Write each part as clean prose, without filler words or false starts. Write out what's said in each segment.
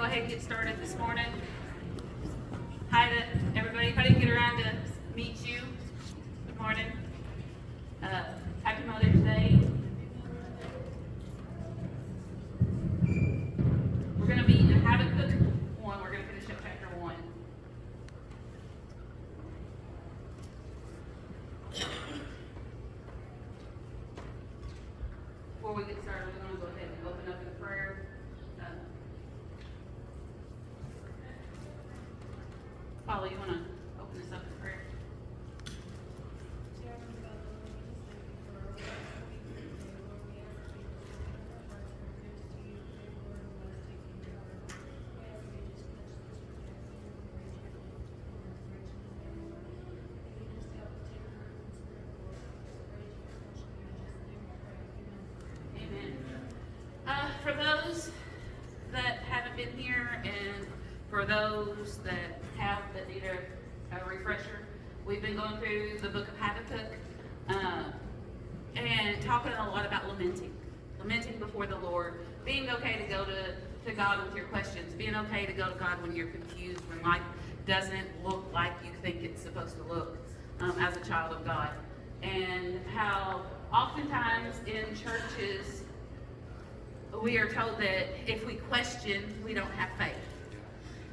go ahead and get started this morning. Hi to everybody. If I didn't get around to meet you, good morning. Happy Mother's Day. We're going to be in Habakkuk 1. We're going to finish up chapter 1. Before we get started, we're going to go ahead and open up in prayer. Paula, you want to open us up in prayer? Amen. For those that haven't been here and for those that have that need a refresher, we've been going through the book of Habakkuk and talking a lot about lamenting before the Lord, being okay to go to God with your questions, being okay to go to God when you're confused, when life doesn't look like you think it's supposed to look as a child of God, and how oftentimes in churches we are told that if we question, we don't have faith.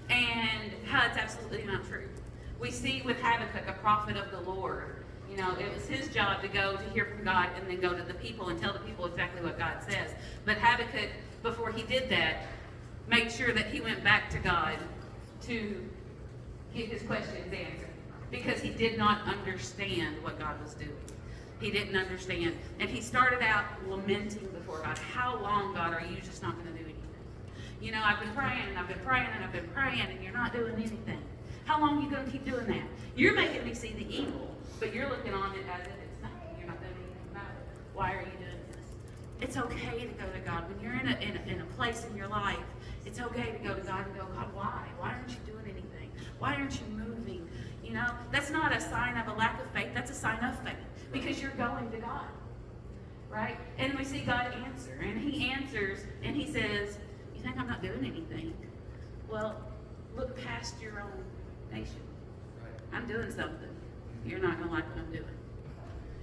And how it's absolutely not true. We see with Habakkuk, a prophet of the Lord, it was his job to go to hear from God and then go to the people and tell the people exactly what God says. But Habakkuk, before he did that, made sure that he went back to God to get his questions answered, because he did not understand what God was doing. He didn't understand. And he started out lamenting before God. How long, God, are you just not going to do anything? I've been praying and I've been praying and I've been praying and you're not doing anything. How long are you going to keep doing that? You're making me see the evil, but you're looking on it as if it's nothing. You're not doing anything about it. Why are you doing this? It's okay to go to God. When you're in a place in your life, it's okay to go to God and go, God, why? Why aren't you doing anything? Why aren't you moving? That's not a sign of a lack of faith. That's a sign of faith, because you're going to God, right? And we see God answer, and he answers, and he says, you think I'm not doing anything? Well, look past your own nation. I'm doing something. You're not going to like what I'm doing.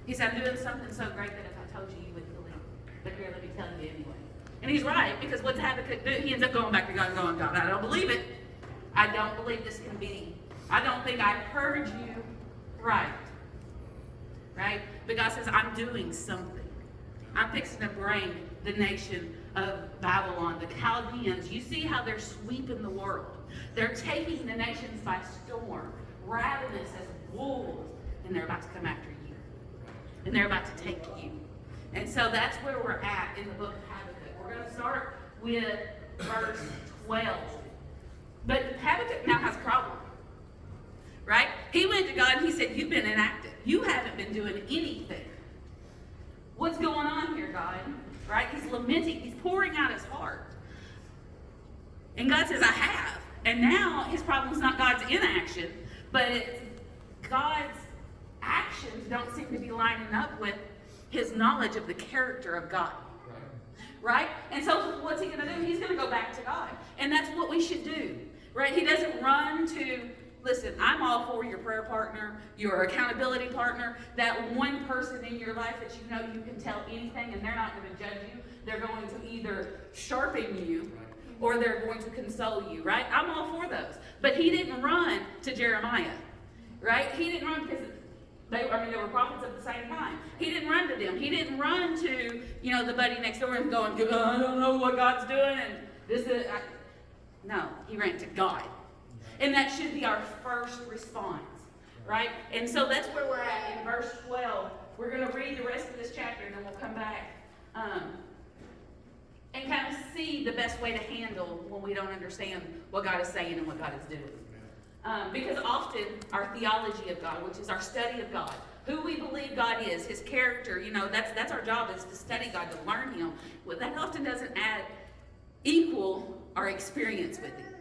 He said, I'm doing something so great that if I told you, you wouldn't believe it. But here, let me tell you anyway. And he's right, because what's Habakkuk do? He ends up going back to God and going, God, I don't believe it. I don't believe this can be. I don't think I heard you right. Right? But God says, I'm doing something. I'm fixing to bring the nation of Babylon, the Chaldeans. You see how they're sweeping the world. They're taking the nations by storm, ravenous as wolves, and they're about to come after you. And they're about to take you. And so that's where we're at in the book of Habakkuk. We're going to start with verse 12. But Habakkuk now has a problem. Right? He went to God and he said, you've been inactive. You haven't been doing anything. What's going on here, God? Right? He's lamenting. He's pouring out his heart. And God says, I have. And now his problem's not God's inaction, but it's God's actions don't seem to be lining up with his knowledge of the character of God. Right? And so what's he going to do? He's going to go back to God. And that's what we should do. Right? He doesn't run to... Listen, I'm all for your prayer partner, your accountability partner, that one person in your life that you can tell anything and they're not going to judge you. They're going to either sharpen you or they're going to console you, right? I'm all for those. But he didn't run to Jeremiah, right? He didn't run because they were prophets at the same time. He didn't run to them. He didn't run to, the buddy next door and going, I don't know what God's doing and this is... No, he ran to God. And that should be our first response, right? And so that's where we're at in verse 12. We're going to read the rest of this chapter and then we'll come back and kind of see the best way to handle when we don't understand what God is saying and what God is doing. Because often our theology of God, which is our study of God, who we believe God is, his character, that's our job, is to study God, to learn him. Well, that often doesn't equal our experience with him.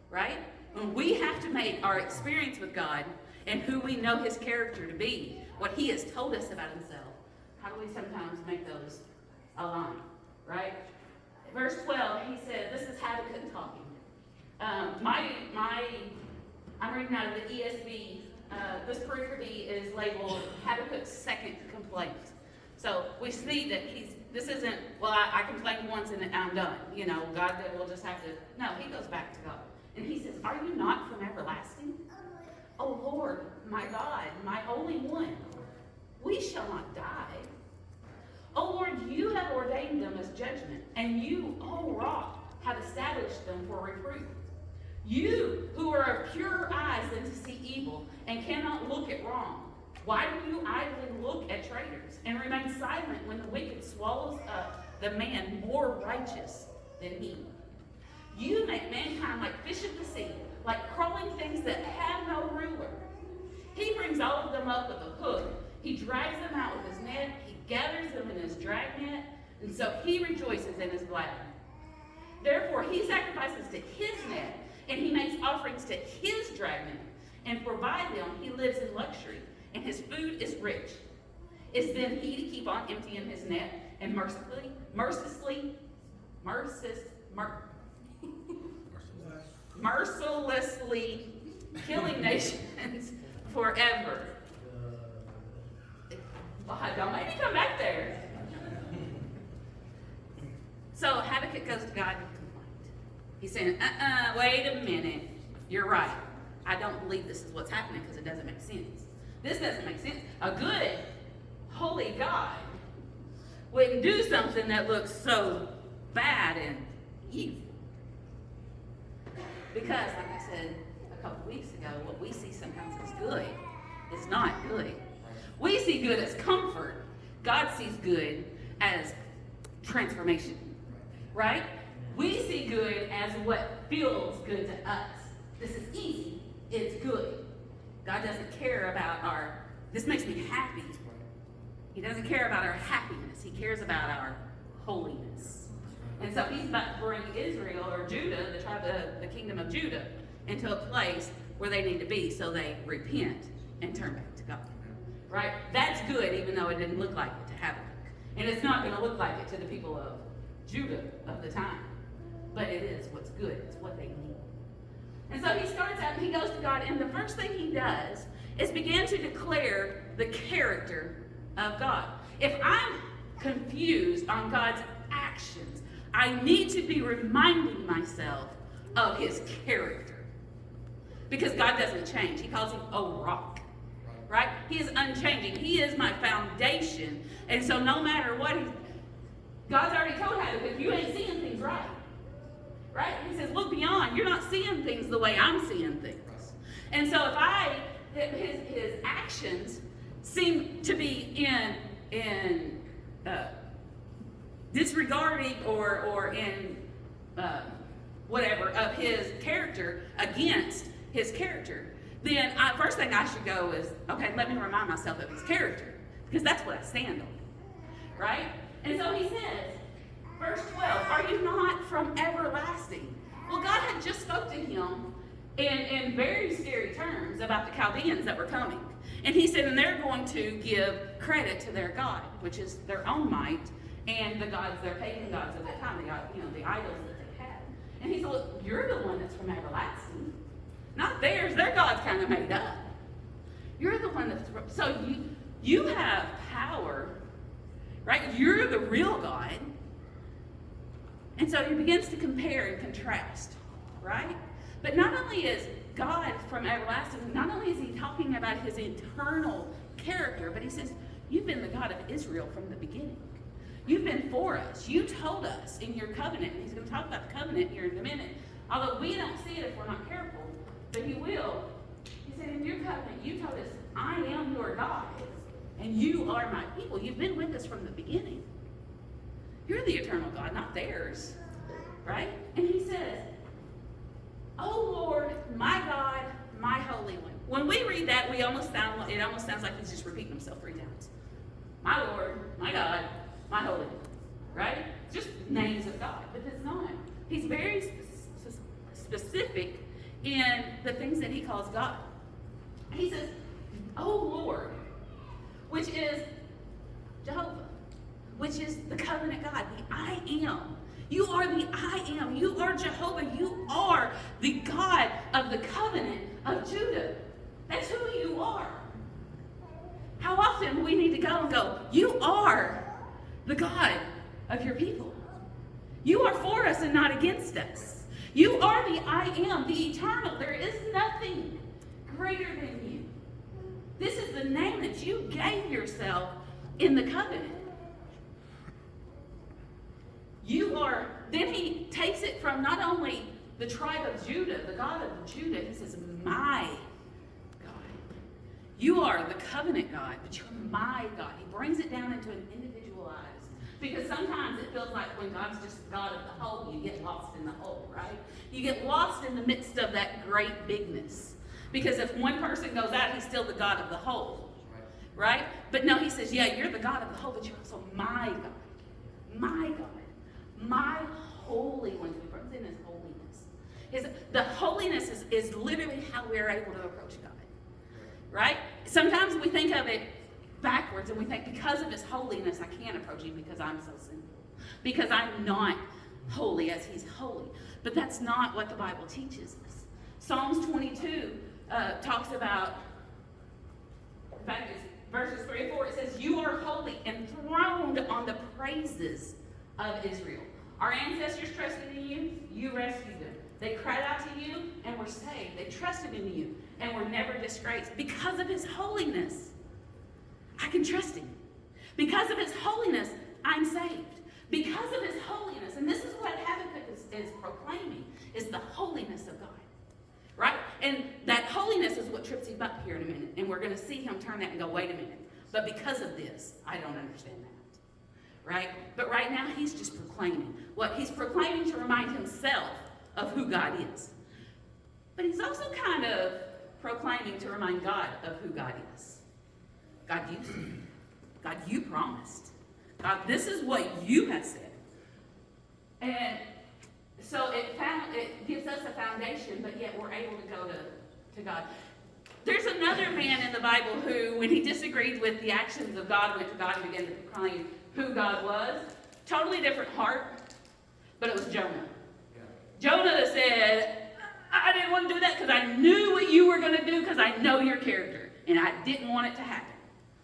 Right? When we have to make our experience with God and who we know his character to be, what he has told us about himself, how do we sometimes make those align? Right? verse 12, he says, this is Habakkuk talking. I'm reading out of the ESV. This pericope is labeled Habakkuk's second complaint. So we see that this isn't, well, I complained once and I'm done. God will just have to, no, he goes back to God. And he says, are you not from everlasting? O Lord, my God, my Holy One, we shall not die. O Lord, you have ordained them as judgment, and you, O Rock, have established them for reproof. You, who are of purer eyes than to see evil, and cannot look at wrong, why do you idly look at traitors, and remain silent when the wicked swallows up the man more righteous than he? You make mankind like fish of the sea, like crawling things that have no ruler. He brings all of them up with a hook. He drags them out with his net. He gathers them in his dragnet, and so he rejoices in his gladness. Therefore, he sacrifices to his net, and he makes offerings to his dragnet, and for by them he lives in luxury, and his food is rich. Is then he to keep on emptying his net and mercilessly killing nations forever? God, don't make me come back there. So Habakkuk goes to God and complains. He's saying, wait a minute. You're right. I don't believe this is what's happening because it doesn't make sense. This doesn't make sense. A good, holy God wouldn't do something that looks so bad and evil. Because, like I said a couple weeks ago, what we see sometimes as good is not good. We see good as comfort. God sees good as transformation, right? We see good as what feels good to us. This is easy. It's good. God doesn't care about this makes me happy. He doesn't care about our happiness. He cares about our holiness. And so he's about to bring Israel or Judah, the kingdom of Judah, into a place where they need to be so they repent and turn back to God. Right? That's good, even though it didn't look like it to Habakkuk. And it's not going to look like it to the people of Judah of the time. But it is what's good. It's what they need. And so he starts out and he goes to God, and the first thing he does is begin to declare the character of God. If I'm confused on God's actions, I need to be reminding myself of his character. Because God doesn't change. He calls him a rock. Right? He is unchanging. He is my foundation. And so no matter what, God's already told Habakkuk, you ain't seeing things right. Right? He says, look beyond. You're not seeing things the way I'm seeing things. And so if his actions seem to be in disregarding or in whatever of his character against his character, then first thing I should go is, okay, let me remind myself of his character, because that's what I stand on, right? And so he says, verse 12, are you not from everlasting? Well, God had just spoke to him in very scary terms about the Chaldeans that were coming. And he said, and they're going to give credit to their God, which is their own might, and the gods, their pagan gods of that time, the idols that they had. And he said, well, you're the one that's from everlasting. Not theirs. Their God's kind of made up. You're the one that's... So you have power, right? You're the real God. And so he begins to compare and contrast, right? But not only is God from everlasting, not only is he talking about his eternal character, but he says, you've been the God of Israel from the beginning. You've been for us. You told us in your covenant, and he's going to talk about the covenant here in a minute, although we don't see it if we're not careful, but he will. He said, in your covenant, you told us, I am your God, and you are my people. You've been with us from the beginning. You're the eternal God, not theirs, right? And he says, oh Lord, my God, my Holy One. When we read that, it almost sounds like he's just repeating himself 3 times. My Lord, my God, my Holy One, right? Just names of God, but it's not. He's very specific in the things that he calls God. He says, oh Lord, which is Jehovah, which is the covenant God, the I am. You are the I am. You are Jehovah. You are the God of the covenant of Judah. That's who you are. How often we need to go and go, you are the God of your people. You are for us and not against us. You are the I am, the eternal. There is nothing greater than you. This is the name that you gave yourself in the covenant. You are, then he takes it from not only the tribe of Judah, the God of Judah, he says, my God. You are the covenant God, but you're my God. He brings it down into an individualized. Because sometimes it feels like when God's just the God of the whole, you get lost in the whole, right? You get lost in the midst of that great bigness. Because if one person goes out, he's still the God of the whole, right? But no, he says, yeah, you're the God of the whole, but you're also my God. My God. My Holy One. He brings in his holiness. The holiness is literally how we're able to approach God, right? Sometimes we think of it backwards and we think because of his holiness I can't approach him because I'm so sinful, because I'm not holy as he's holy. But that's not what the Bible teaches us. Psalms 22 talks about, in fact, it's verses 3 and 4, it says, you are holy, enthroned on the praises of Israel. Our ancestors trusted in you, you rescued them. They cried out to you and were saved. They trusted in you and were never disgraced. Because of his holiness, I can trust him. Because of his holiness, I'm saved. Because of his holiness, and this is what Habakkuk is proclaiming, is the holiness of God. Right? And that holiness is what trips him up here in a minute. And we're going to see him turn that and go, wait a minute. But because of this, I don't understand that. Right? But right now, he's just proclaiming. What he's proclaiming to remind himself of who God is. But he's also kind of proclaiming to remind God of who God is. God, you said. God, you promised. God, this is what you have said. And so it gives us a foundation, but yet we're able to go to God. There's another man in the Bible who, when he disagreed with the actions of God, went to God and began to proclaim who God was. Totally different heart, but it was Jonah. Yeah. Jonah said, I didn't want to do that because I knew what you were going to do because I know your character, and I didn't want it to happen.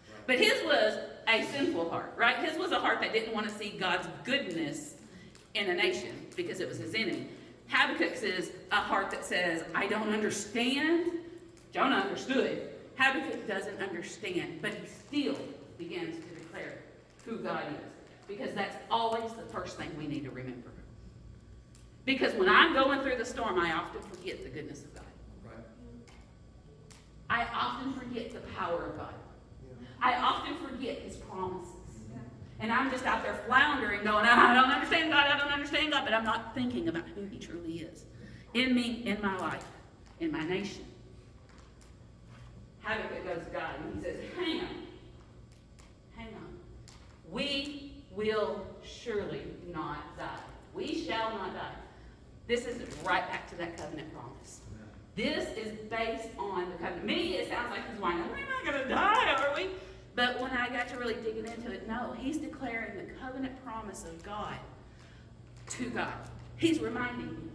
Right. But his was a sinful heart, right? His was a heart that didn't want to see God's goodness in a nation because it was his enemy. Habakkuk's is a heart that says, I don't understand. Jonah understood. Habakkuk doesn't understand, but he still begins to declare who God is. Because that's always the first thing we need to remember. Because when I'm going through the storm, I often forget the goodness of God. Right. I often forget the power of God. Yeah. I often forget his promises. Yeah. And I'm just out there floundering, going, I don't understand God, I don't understand God, but I'm not thinking about who he truly is. In me, in my life, in my nation. Habakkuk goes to God and he says, hang on. We will surely not die. We shall not die. This is right back to that covenant promise. This is based on the covenant. Me, it sounds like he's whining, we're not going to die, are we? But when I got to really digging into it, no, he's declaring the covenant promise of God to God. He's reminding you.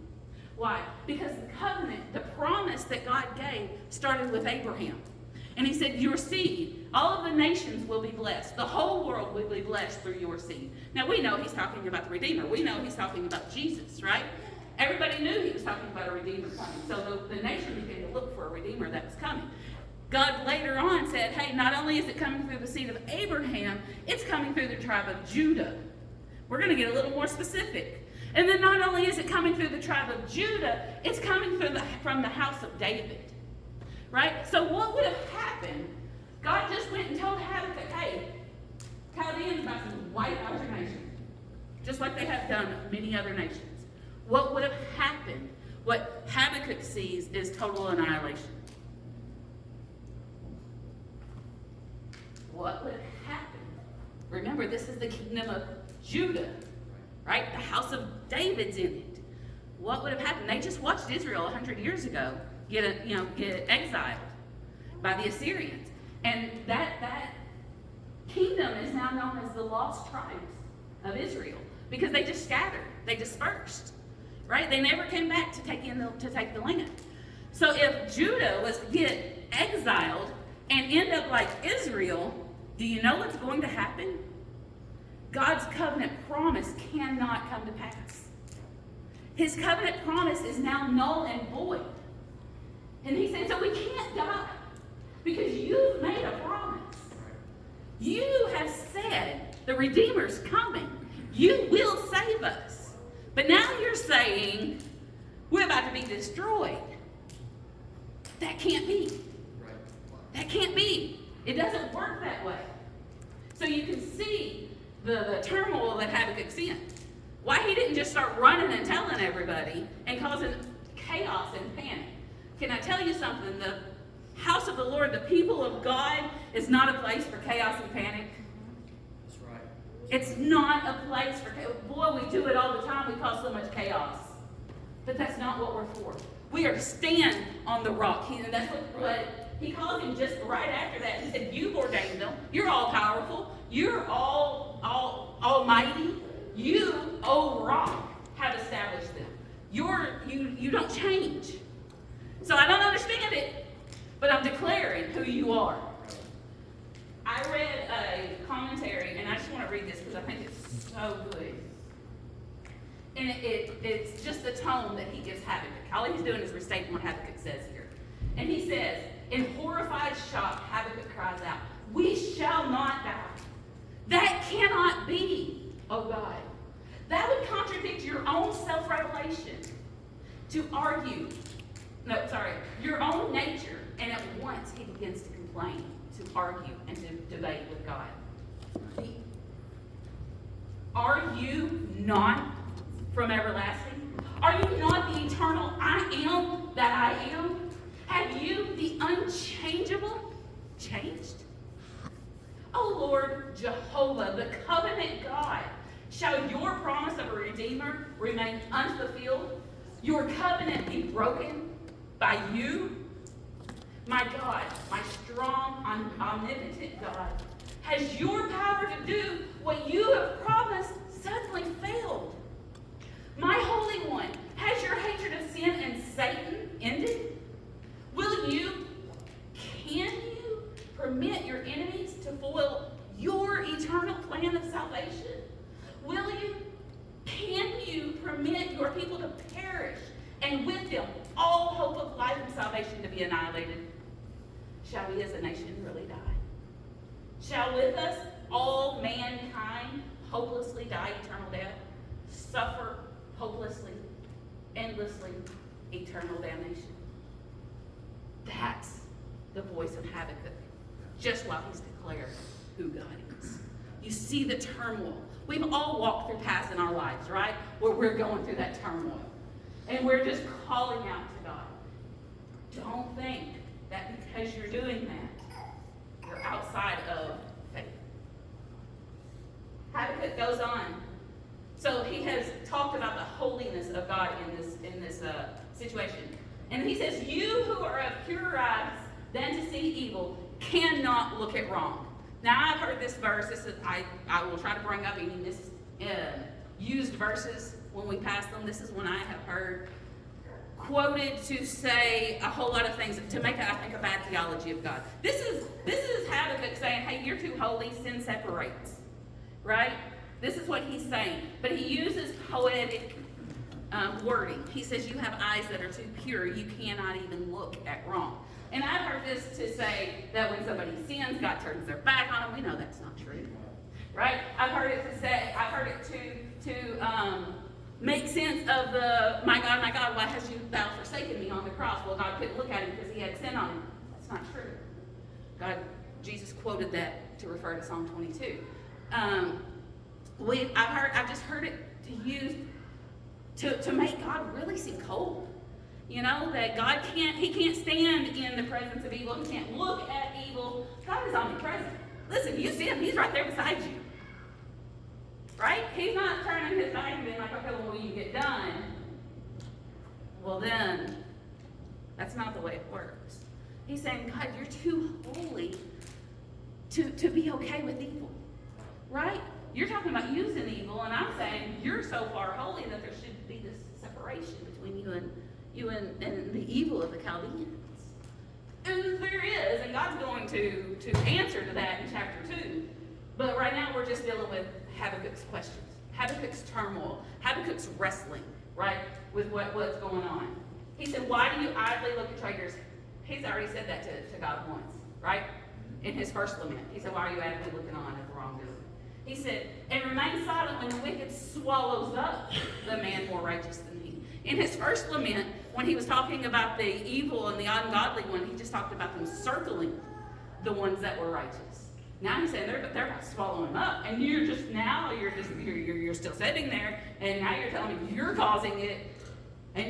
Why? Because the covenant, the promise that God gave, started with Abraham. And he said, your seed, all of the nations will be blessed. The whole world will be blessed through your seed. Now, we know he's talking about the Redeemer. We know he's talking about Jesus, right? Everybody knew he was talking about a Redeemer coming. So the nation began to look for a Redeemer that was coming. God later on said, hey, not only is it coming through the seed of Abraham, it's coming through the tribe of Judah. We're going to get a little more specific. And then not only is it coming through the tribe of Judah, it's coming from the house of David. Right? So what would have happened? God just went and told Habakkuk, hey, Chaldeans about to wipe out your nation. Just like they have done many other nations. What would have happened? What Habakkuk sees is total annihilation. What would have happened? Remember, this is the kingdom of Judah. Right? The house of David's in it. What would have happened? They just watched Israel 100 years ago get exiled by the Assyrians. And that kingdom is now known as the lost tribes of Israel because they just scattered. They dispersed, right? They never came back to take the land. So if Judah was to get exiled and end up like Israel, do you know what's going to happen? God's covenant promise cannot come to pass. His covenant promise is now null and void. And he's saying, so we can't die because you've made a promise. You have said the Redeemer's coming. You will save us. But now you're saying we're about to be destroyed. That can't be. That can't be. It doesn't work that way. So you can see the turmoil that Habakkuk's in. Why he didn't just start running and telling everybody and causing chaos and panic. Can I tell you something? The house of the Lord, the people of God, is not a place for chaos and panic. That's right. It's not a place for chaos. Boy, we do it all the time. We cause so much chaos. But that's not what we're for. We are to stand on the rock. And that's what he calls him just right after that. He said, you've ordained them. You're all powerful. You're all almighty. You, O rock, have established them. You don't change. So I don't understand it, but I'm declaring who you are. I read a commentary, and I just want to read this because I think it's so good. And it's just the tone that he gives Habakkuk. All he's doing is restating what Habakkuk says here. And he says, in horrified shock, Habakkuk cries out, we shall not die. That cannot be, oh God. That would contradict your own self-revelation to argue, your own nature. And at once he begins to complain, to argue, and to debate with God. Are you not from everlasting? Are you not the eternal I am that I am? Have you, the unchangeable, changed? O Lord Jehovah, the covenant God, shall your promise of a Redeemer remain unfulfilled? Your covenant be broken by you? My God, my strong, omnipotent God, has your power to do what you have promised suddenly failed? My Holy One, has your hatred of sin and Satan ended? Can you permit your enemies to foil your eternal plan of salvation? Can you permit your people to perish, and with them all hope of life and salvation to be annihilated? Shall we as a nation really die? Shall with us all mankind hopelessly die eternal death, suffer hopelessly, endlessly, eternal damnation? That's the voice of Habakkuk, just while he's declared who God is. You see the turmoil. We've all walked through paths in our lives, right? Where we're going through that turmoil. And we're just calling out to God. Don't think that because you're doing that, you're outside of faith. Habakkuk goes on. So he has talked about the holiness of God in this situation. And he says, you who are of purer eyes than to see evil cannot look at wrong. Now, I've heard this verse. I will try to bring up any misused verses when we pass them. This is one I have heard quoted to say a whole lot of things, to make, I think, a bad theology of God. This is Habakkuk saying, hey, you're too holy, sin separates. Right? This is what he's saying. But he uses poetic wording. He says, you have eyes that are too pure. You cannot even look at wrong. And I've heard this to say that when somebody sins, God turns their back on them. We know that's not true, right? I've heard it to make sense of the, my God, why has thou forsaken me on the cross? Well, God couldn't look at him because he had sin on him. That's not true. Jesus quoted that to refer to Psalm 22. I've just heard it to use to make God really seem cold. You know, that God can't stand in the presence of evil. He can't look at evil. God is omnipresent. Listen, you see him, he's right there beside you. Right? He's not turning his back and being like, okay, well, when you get done, well then, that's not the way it works. He's saying, God, you're too holy to be okay with evil. Right? You're talking about using evil, and I'm saying you're so far holy that there should be this separation between you and the evil of the Chaldeans. And there is, and God's going to answer to that in chapter 2. But right now we're just dealing with Habakkuk's questions, Habakkuk's turmoil, Habakkuk's wrestling, right, with what's going on. He said, why do you idly look at traitors? He's already said that to God once, right? In his first lament. He said, why are you idly looking on at the wrongdoer? He said, and remain silent when the wicked swallows up the man more righteous than he. In his first lament, when he was talking about the evil and the ungodly one, he just talked about them circling the ones that were righteous. Now he's saying they're not swallowing them up, and you're still sitting there, and now you're telling me you're causing it,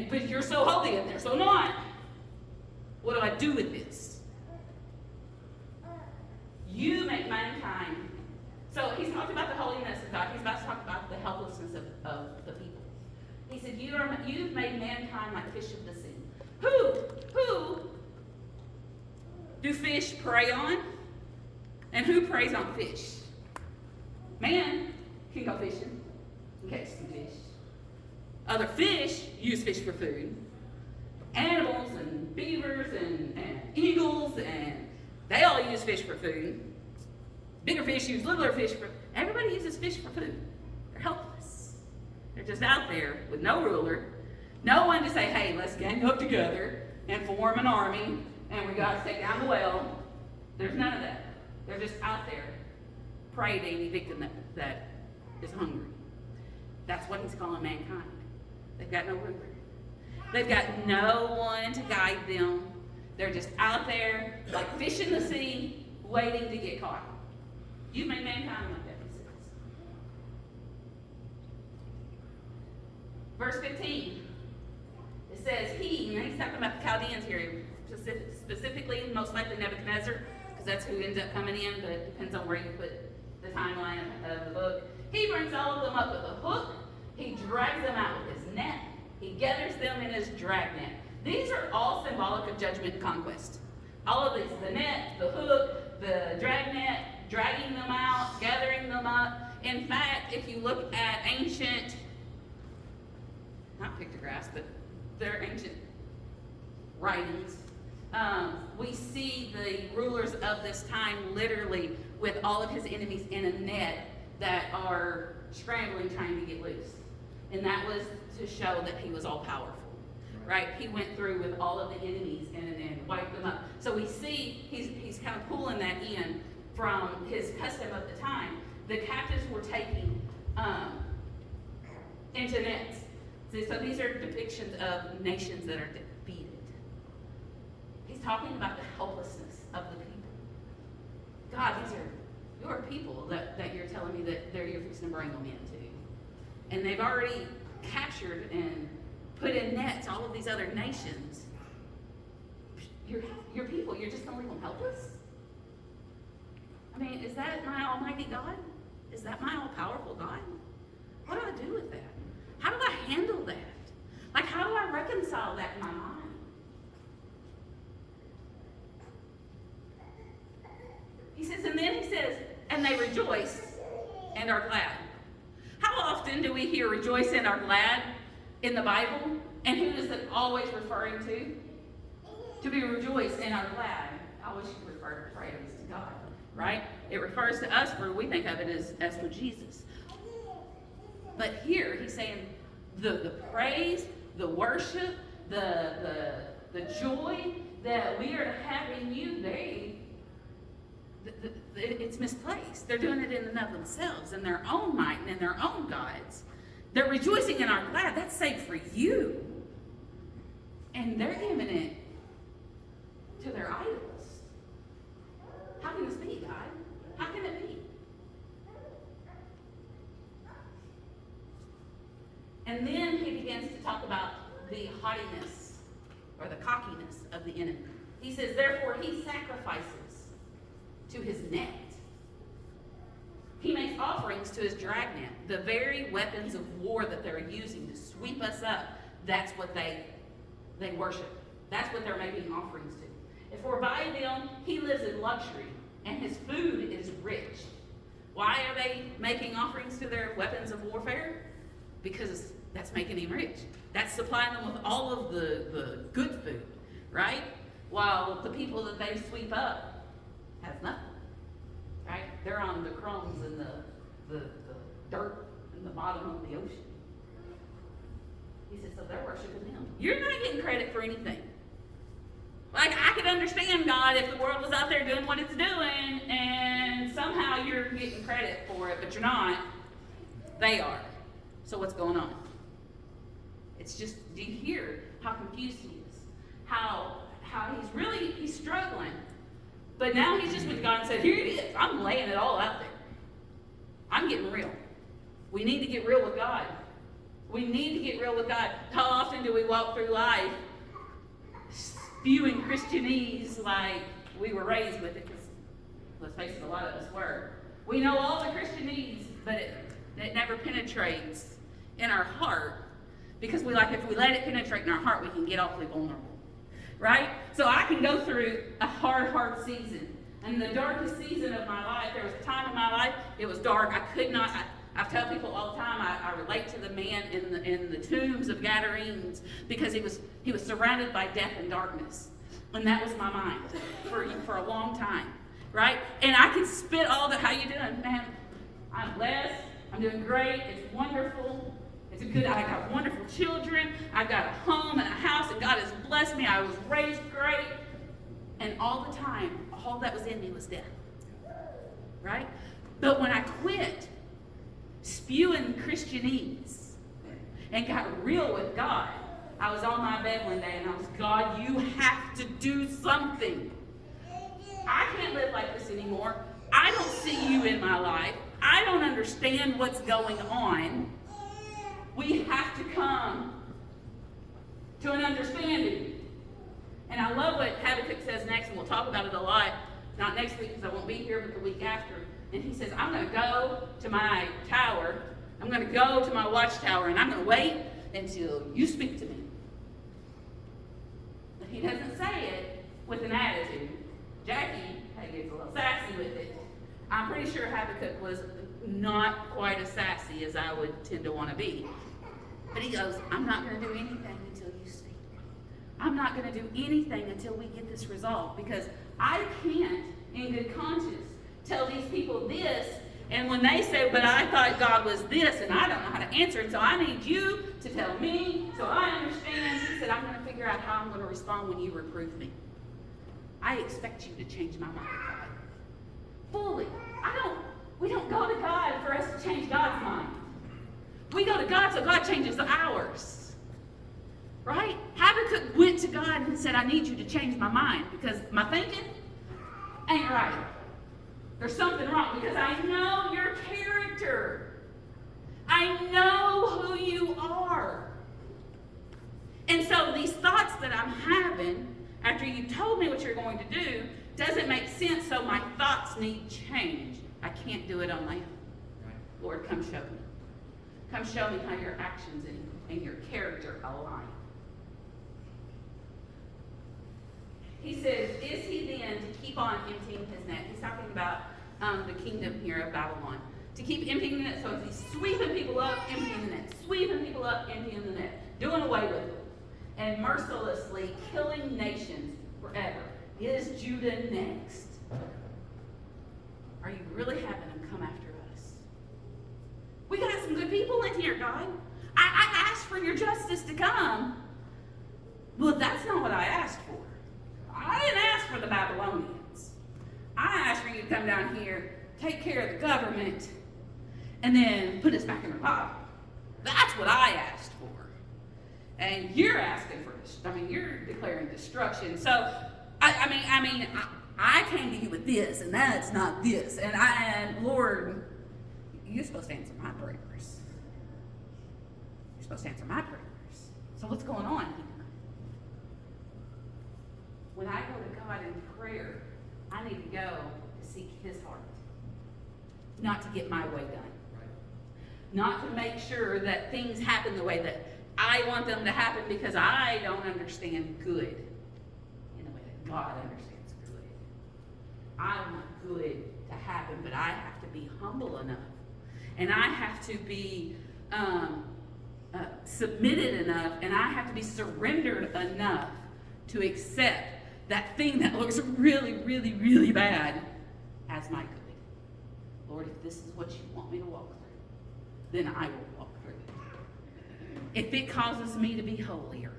but you're so holy and they're so not. What do I do with this? You make mankind. So he's talked about the holiness of God. He's about to talk about the helplessness of the people. He said, you've made mankind like fish of the sea. Who do fish prey on? And who preys on fish? Man can go fishing and catch some fish. Other fish use fish for food. Animals and beavers and eagles, and they all use fish for food. Bigger fish use littler fish for... Everybody uses fish for food. They're helpless. They're just out there with no ruler. No one to say, hey, let's gang up together and form an army, and we got to take down the whale. There's none of that. They're just out there, prey to any victim that is hungry. That's what he's calling mankind. They've got no ruler. They've got no one to guide them. They're just out there like fish in the sea, waiting to get caught. You've made mankind like that, he says. Verse 15. It says, and he's talking about the Chaldeans here, specifically, most likely Nebuchadnezzar, because that's who ends up coming in, but it depends on where you put the timeline of the book. He brings all of them up with a hook. He drags them out with his net. He gathers them in his dragnet. These are all symbolic of judgment and conquest. All of these, the net, the hook, the dragnet, dragging them out, gathering them up. In fact, if you look at ancient, not pictographs, but they're ancient writings, we see the rulers of this time literally with all of his enemies in a net that are scrambling, trying to get loose. And that was to show that he was all powerful, right? He went through with all of the enemies and wiped them up. So we see he's kind of pulling that in from his custom of the time. The captives were taken into nets. So these are depictions of nations that are defeated. He's talking about the helplessness of the people. God, these are your people that you're telling me that you're fixing to bring them into. And they've already captured and put in nets all of these other nations. Your people, you're just going to leave them helpless? I mean, is that my almighty God? Is that my all-powerful God? What do I do with that? How do I handle that? Like, how do I reconcile that in my mind? He says, and then he says, and they rejoice and are glad. How often do we hear rejoice and are glad in the Bible? And who is it always referring to? To be rejoiced and are glad. I always refer to praise to God, right? It refers to us where we think of it as for Jesus. But here he's saying the praise, the worship, the joy that we are to have in you, it's misplaced. They're doing it in and of themselves, in their own might and in their own gods. They're rejoicing and are glad. That's saved for you. And they're giving it to their idols. How can this be, God? How can it be? And then he begins to talk about the haughtiness or the cockiness of the enemy. He says, therefore he sacrifices to his net. He makes offerings to his dragnet. The very weapons of war that they're using to sweep us up, that's what they worship. That's what they're making offerings to. If we're by them, he lives in luxury, and his food is rich. Why are they making offerings to their weapons of warfare? Because that's making him rich. That's supplying them with all of the good food, right? While the people that they sweep up has nothing, right? They're on the crumbs and the dirt in the bottom of the ocean. He says, so they're worshiping him. You're not getting credit for anything. Like, I could understand, God, if the world was out there doing what it's doing, and somehow you're getting credit for it, but you're not. They are. So what's going on? It's just, do you hear how confused he is? How he's struggling. But now he's just with God and said, here it is. I'm laying it all out there. I'm getting real. We need to get real with God. We need to get real with God. How often do we walk through life spewing Christianese like we were raised with it? Because, let's face it, a lot of us were. We know all the Christianese, but it never penetrates in our heart. Because if we let it penetrate in our heart, we can get awfully vulnerable. Right? So I can go through a hard season. And the darkest season of my life, there was a time in my life, it was dark. I could not, I tell people all the time, I relate to the man in the tombs of Gadarenes, because he was surrounded by death and darkness. And that was my mind for a long time. Right? And I can spit all how you doing? Man, I'm blessed. I'm doing great. It's wonderful. I got wonderful children. I've got a home and a house, and God has blessed me. I was raised great. And all the time, all that was in me was death. Right? But when I quit spewing Christianese and got real with God, I was on my bed one day and I was, God, you have to do something. I can't live like this anymore. I don't see you in my life. I don't understand what's going on. We have to come to an understanding. And I love what Habakkuk says next, and we'll talk about it a lot. Not next week because I won't be here, but the week after. And he says, I'm going to go to my tower. I'm going to go to my watchtower, and I'm going to wait until you speak to me. But he doesn't say it with an attitude. Jackie gets a little sassy with it. I'm pretty sure Habakkuk was not quite as sassy as I would tend to want to be. But he goes, I'm not going to do anything until you speak. I'm not going to do anything until we get this resolved, because I can't, in good conscience, tell these people this, and when they say, but I thought God was this, and I don't know how to answer it, so I need you to tell me, so I understand. He said, I'm going to figure out how I'm going to respond when you reprove me. I expect you to change my mind, God. Fully. We don't go to God for us to change God's mind. We go to God so God changes ours. Right? Habakkuk went to God and said, I need you to change my mind, because my thinking ain't right. There's something wrong, because I know your character. I know who you are. And so these thoughts that I'm having after you told me what you're going to do doesn't make sense, so my thoughts need change. I can't do it on my own. Right. Lord, come show me. Come show me how your actions and your character align. He says, is he then to keep on emptying his net? He's talking about the kingdom here of Babylon. To keep emptying the net, so he's sweeping people up, emptying the net. Sweeping people up, emptying the net. Doing away with it. And mercilessly killing nations forever. Is Judah next? Are you really having them come after us? We got some good people in here, God. I asked for your justice to come. Well, that's not what I asked for. I didn't ask for the Babylonians. I asked for you to come down here, take care of the government, and then put us back in the pot. That's what I asked for. And you're asking for, you're declaring destruction. So, I came to you with this, and that's not this. And Lord, you're supposed to answer my prayers. You're supposed to answer my prayers. So what's going on here? When I go to God in prayer, I need to go to seek his heart. Not to get my way done. Right. Not to make sure that things happen the way that I want them to happen, because I don't understand good in the way that God understands good. I want good to happen, but I have to be humble enough. And I have to be submitted enough, and I have to be surrendered enough to accept that thing that looks really, really, really bad as my good. Lord, if this is what you want me to walk through, then I will walk through it. If it causes me to be holier,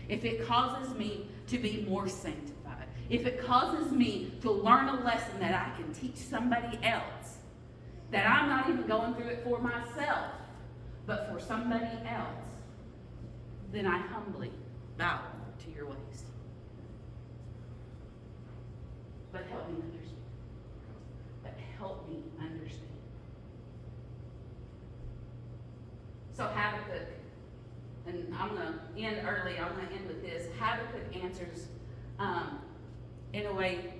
if it causes me to be more sanctified, if it causes me to learn a lesson that I can teach somebody else, that I'm not even going through it for myself, but for somebody else, then I humbly bow to your ways. But help me understand. But help me understand. So Habakkuk, and I'm going to end early, I'm going to end with this. Habakkuk answers, in a way,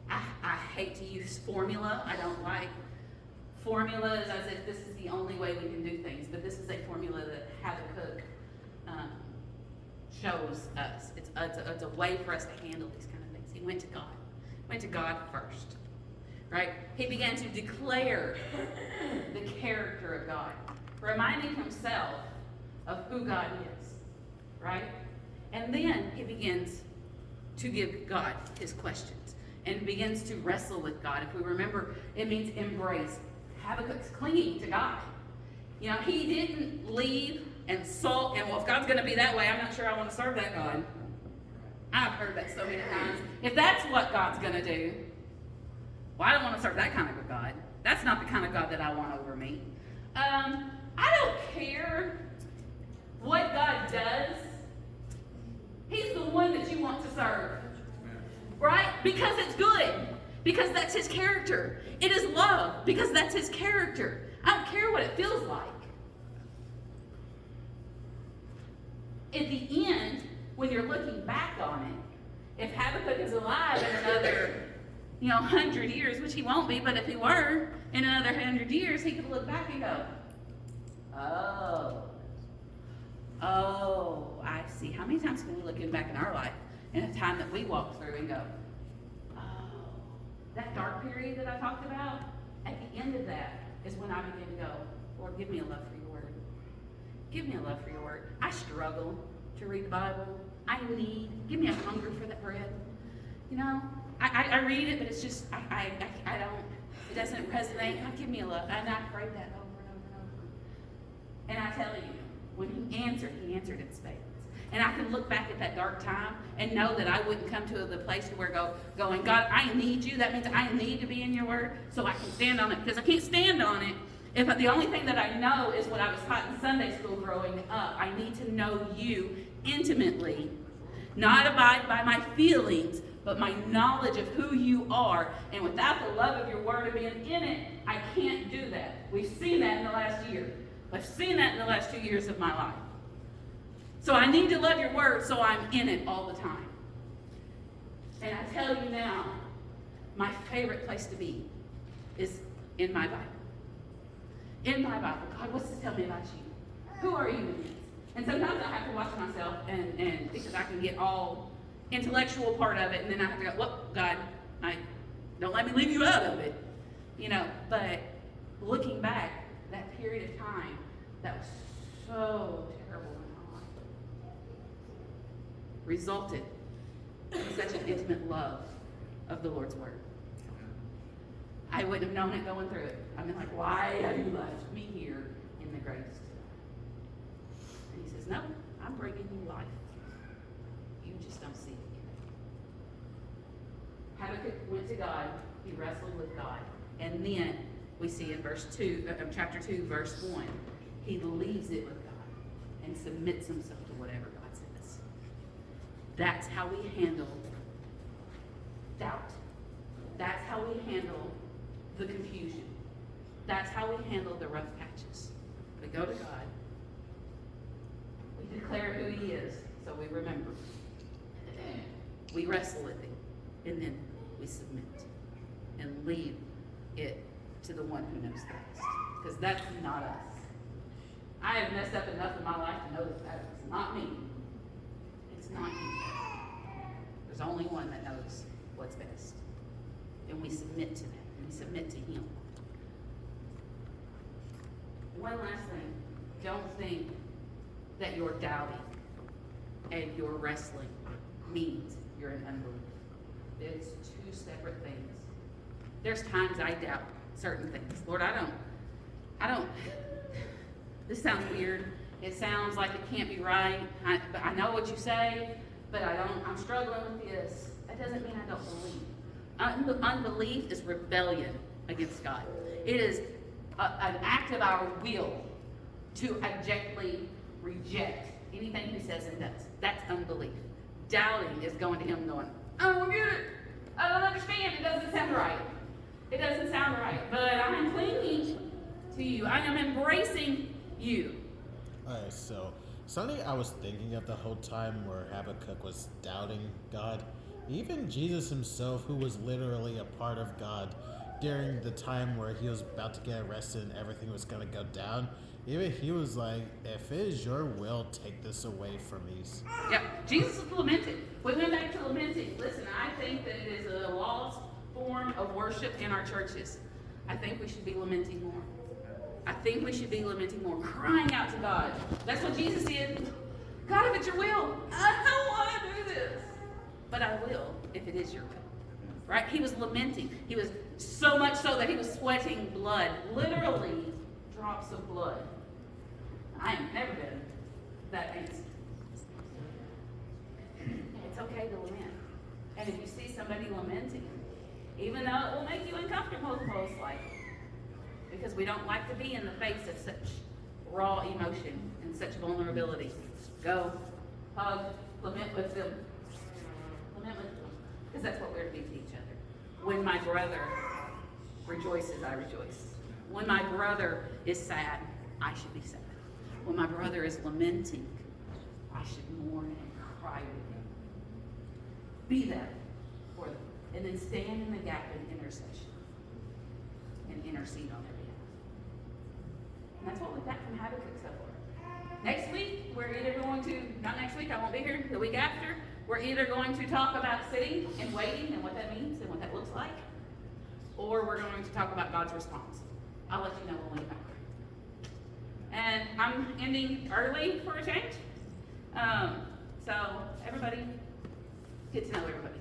I hate to use formula. I don't like formulas as if this is the only way we can do things, but this is a formula that Habakkuk shows us. It's a way for us to handle these kind of things. He went to God first, right? He began to declare the character of God, reminding himself of who God is, right? And then he begins to give God his questions and begins to wrestle with God. If we remember, it means embrace. Habakkuk's clinging to God. You know, he didn't leave and sulk and, well, if God's going to be that way, I'm not sure I want to serve that God. I've heard that so many times. If that's what God's going to do, well, I don't want to serve that kind of a God. That's not the kind of God that I want over me. I don't care what God does. He's the one that you want to serve. Right? Because it's good. Because that's his character. It is love. Because that's his character. I don't care what it feels like. At the end, when you're looking back on it, if Habakkuk is alive in another, 100 years, which he won't be, but if he were, in another 100 years, he could look back and go, oh, I see. How many times can we look back in our life in a time that we walk through and go, oh, that dark period that I talked about, at the end of that is when I begin to go, Lord, give me a love for your word. Give me a love for your word. I struggle to read the Bible. Give me a hunger for that bread. I read it, but it's just, I don't, it doesn't resonate. God, give me a love. And I prayed that over and over and over. And I tell you, when he answered in spades. And I can look back at that dark time and know that I wouldn't come to the place to where going, God, I need you. That means I need to be in your word so I can stand on it. Because I can't stand on it if the only thing that I know is what I was taught in Sunday school growing up. I need to know you intimately, not abide by my feelings, but my knowledge of who you are. And without the love of your word and being in it, I can't do that. We've seen that in the last year. I've seen that in the last 2 years of my life. So I need to love your word so I'm in it all the time. And I tell you now, my favorite place to be is in my Bible. In my Bible. God, what's this tell me about you? Who are you in this? And sometimes I have to watch myself and because I can get all intellectual part of it, and then I have to go, look, God, don't let me leave you out of it. But looking back, that period of time, that was so terrible in my life, resulted in such an intimate love of the Lord's word. I wouldn't have known it going through it. Like, why have you left me here in the graves? And he says, no, I'm bringing you life. You just don't see it yet. Habakkuk went to God. He wrestled with God. And then we see in chapter 2, verse 1, he leaves it with God and submits himself to whatever God says. That's how we handle doubt. That's how we handle the confusion. That's how we handle the rough patches. We go to God. We declare who he is, so we remember. We wrestle with him, and then we submit and leave it to the one who knows best. Because that's not us. I have messed up enough in my life to know that it's not me. It's not you. There's only one that knows what what's best. And we submit to that. And we submit to Him. One last thing. Don't think that your doubting and your wrestling means you're in unbelief. It's two separate things. There's times I doubt certain things. Lord, I don't, this sounds weird. It sounds like it can't be right. But I know what you say, but I'm struggling with this. That doesn't mean I don't believe. Unbelief is rebellion against God. It is an act of our will to abjectly reject anything He says and does. That's unbelief. Doubting is going to Him going, I don't get it. I don't understand. It doesn't sound right. It doesn't sound right. But I am clinging to you. I am embracing you. Alright, so something I was thinking of the whole time where Habakkuk was doubting God, even Jesus himself, who was literally a part of God during the time where he was about to get arrested and everything was going to go down, even he was like, if it is your will, take this away from me. Yeah, Jesus lamented. We went back to lamenting. Listen, I think that it is a lost form of worship in our churches. I think we should be lamenting more. I think we should be lamenting more, crying out to God. That's what Jesus did. God, if it's your will, I don't want to do this. But I will if it is your will. Right? He was lamenting. He was so much so that he was sweating blood. Literally drops of blood. I have never been that antsy. It's okay to lament. And if you see somebody lamenting, even though it will make you uncomfortable, most likely, because we don't like to be in the face of such raw emotion and such vulnerability. Go, hug, lament with them. Lament with them. Because that's what we're to be to each other. When my brother rejoices, I rejoice. When my brother is sad, I should be sad. When my brother is lamenting, I should mourn and cry with him. Be that for them. And then stand in the gap in intercession and intercede on their behalf. And that's what we've got from Habakkuk so far. Next week, we're either going to, not next week, I won't be here, the week after, we're either going to talk about sitting and waiting and what that means and what that looks like, or we're going to talk about God's response. I'll let you know when we come. And I'm ending early for a change. So everybody, get to know everybody.